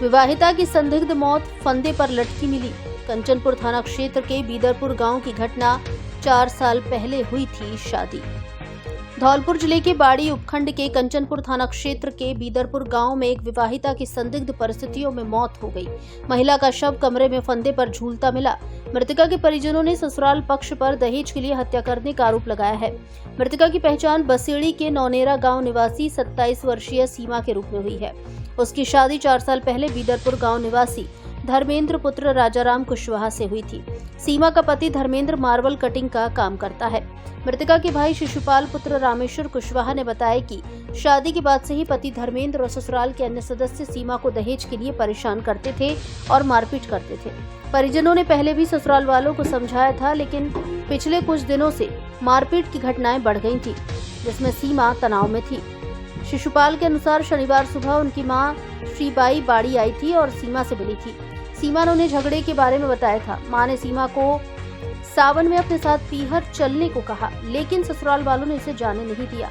विवाहिता की संदिग्ध मौत फंदे पर लटकी मिली। कंचनपुर थाना क्षेत्र के बीदरपुर गांव की घटना 4 साल पहले हुई थी शादी। धौलपुर जिले के बाड़ी उपखंड के कंचनपुर थाना क्षेत्र के बीदरपुर गांव में एक विवाहिता की संदिग्ध परिस्थितियों में मौत हो गई। महिला का शव कमरे में फंदे पर झूलता मिला। मृतका के परिजनों ने ससुराल पक्ष पर दहेज के लिए हत्या करने का आरोप लगाया है। मृतका की पहचान बसेड़ी के नौनेरा गांव निवासी 27 वर्षीय सीमा के रूप में हुई है। उसकी शादी 4 साल पहले बीदरपुर गांव निवासी धर्मेंद्र पुत्र राजाराम कुशवाहा से हुई थी। सीमा का पति धर्मेंद्र मार्बल कटिंग का काम करता है। मृतका के भाई शिशुपाल पुत्र रामेश्वर कुशवाहा ने बताया कि शादी के बाद से ही पति धर्मेंद्र और ससुराल के अन्य सदस्य सीमा को दहेज के लिए परेशान करते थे और मारपीट करते थे। परिजनों ने पहले भी ससुराल वालों को समझाया था, लेकिन पिछले कुछ दिनों से मारपीट की घटनाएं बढ़ गई थी, जिसमें सीमा तनाव में थी। शिशुपाल के अनुसार शनिवार सुबह उनकी मां श्रीबाई बाड़ी आई थी और सीमा से मिली थी। सीमा ने उन्हें झगड़े के बारे में बताया था। मां ने सीमा को सावन में अपने साथ पीहर चलने को कहा, लेकिन ससुराल वालों ने इसे जाने नहीं दिया।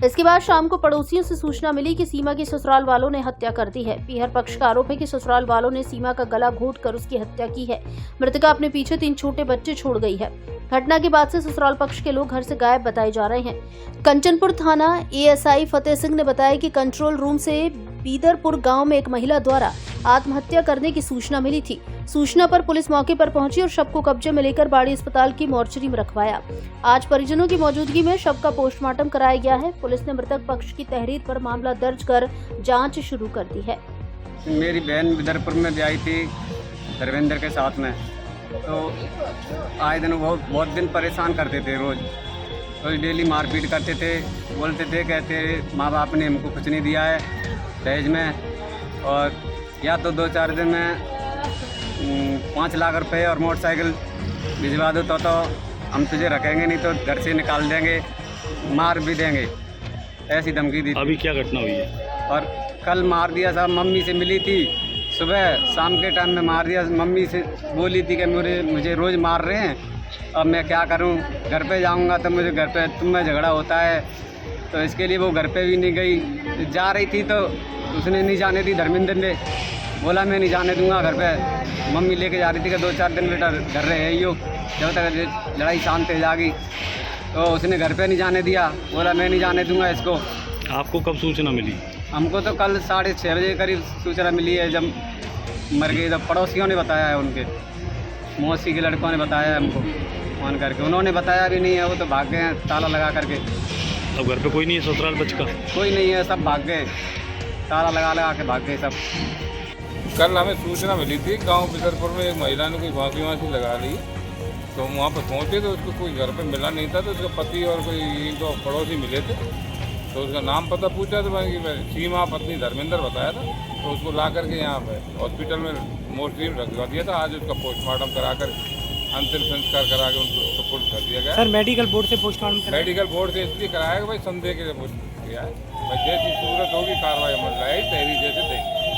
इसके बाद शाम को पड़ोसियों से सूचना मिली कि सीमा की ससुराल वालों ने हत्या कर दी है। पीहर पक्ष का आरोप है कि ससुराल वालों ने सीमा का गला घोंटकर उसकी हत्या की है। मृतका अपने पीछे 3 छोटे बच्चे छोड़ गई है। घटना के बाद से ससुराल पक्ष के लोग घर से गायब बताए जा रहे हैं। कंचनपुर थाना एएसआई फतेह सिंह ने बताया कि कंट्रोल रूम से बीदरपुर गांव में एक महिला द्वारा आत्महत्या करने की सूचना मिली थी। सूचना पर पुलिस मौके पर पहुंची और शव को कब्जे में लेकर बाड़ी अस्पताल की मोर्चरी में रखवाया। आज परिजनों की मौजूदगी में शव का पोस्टमार्टम कराया गया है। पुलिस ने मृतक पक्ष की तहरीर पर मामला दर्ज कर जांच शुरू कर दी है। मेरी बहन बीदरपुर में आई थी धर्मेंद्र के साथ में, तो आए दिन बहुत दिन परेशान करते थे। रोज डेली मारपीट करते थे, बोलते थे, कहते माँ बाप ने हमको कुछ नहीं दिया है दहेज में, और या तो 2-4 दिन में 5 लाख रुपए और मोटरसाइकिल भिजवा दो तो हम तुझे रखेंगे, नहीं तो घर से निकाल देंगे, मार भी देंगे, ऐसी धमकी दी। अभी क्या घटना हुई है? और कल मार दिया साहब। मम्मी से मिली थी सुबह, शाम के टाइम में मार दिया। मम्मी से बोली थी कि मुझे रोज़ मार रहे हैं, अब मैं क्या करूं, घर पे जाऊंगा तो मुझे घर पे तुम में झगड़ा होता है, तो इसके लिए वो घर पे भी नहीं गई। जा रही थी तो उसने नहीं जाने दी, धर्मेंद्र ने बोला मैं नहीं जाने दूंगा घर पे। मम्मी लेके जा रही थी कि 2-4 दिन बेटा घर रहे यो, जब तक लड़ाई शांत हो जाएगी, तो उसने घर पे नहीं जाने दिया, बोला मैं नहीं जाने दूंगा इसको। आपको कब सूचना मिली? हमको तो कल 6:30 बजे करीब सूचना मिली है, जब मर गई। जब पड़ोसियों ने बताया है, उनके मौसी के लड़कों ने बताया है हमको फ़ोन करके। उन्होंने बताया भी नहीं है, वो तो भाग गए हैं ताला लगा करके। अब घर पे कोई नहीं है ससुराल पक्ष का? कोई नहीं है, सब भाग गए, ताला लगा के भाग गए सब। कल हमें सूचना मिली थी गांव बीदरपुर में एक महिला ने कोई फांसी लगा ली, तो वहाँ पर पहुँचे तो उसको कोई घर पे मिला नहीं था, तो उसका पति और कोई 2 पड़ोसी मिले थे, तो उसका नाम पता पूछा तो सीमा पत्नी धर्मेंद्र बताया था, तो उसको ला करके यहाँ पे हॉस्पिटल में मोर्चरी में रखवा दिया था। आज उसका पोस्टमार्टम करा कर अंतिम संस्कार करा के उनको सुपुर्द कर दिया गया। सर मेडिकल बोर्ड से पोस्टमार्टम? मेडिकल बोर्ड से इसलिए कराया कि भाई संदेह के लिए किया है, भाई जैसी सूरत होगी कार्रवाई अमल लाएगी, तहरीर जैसे देगी।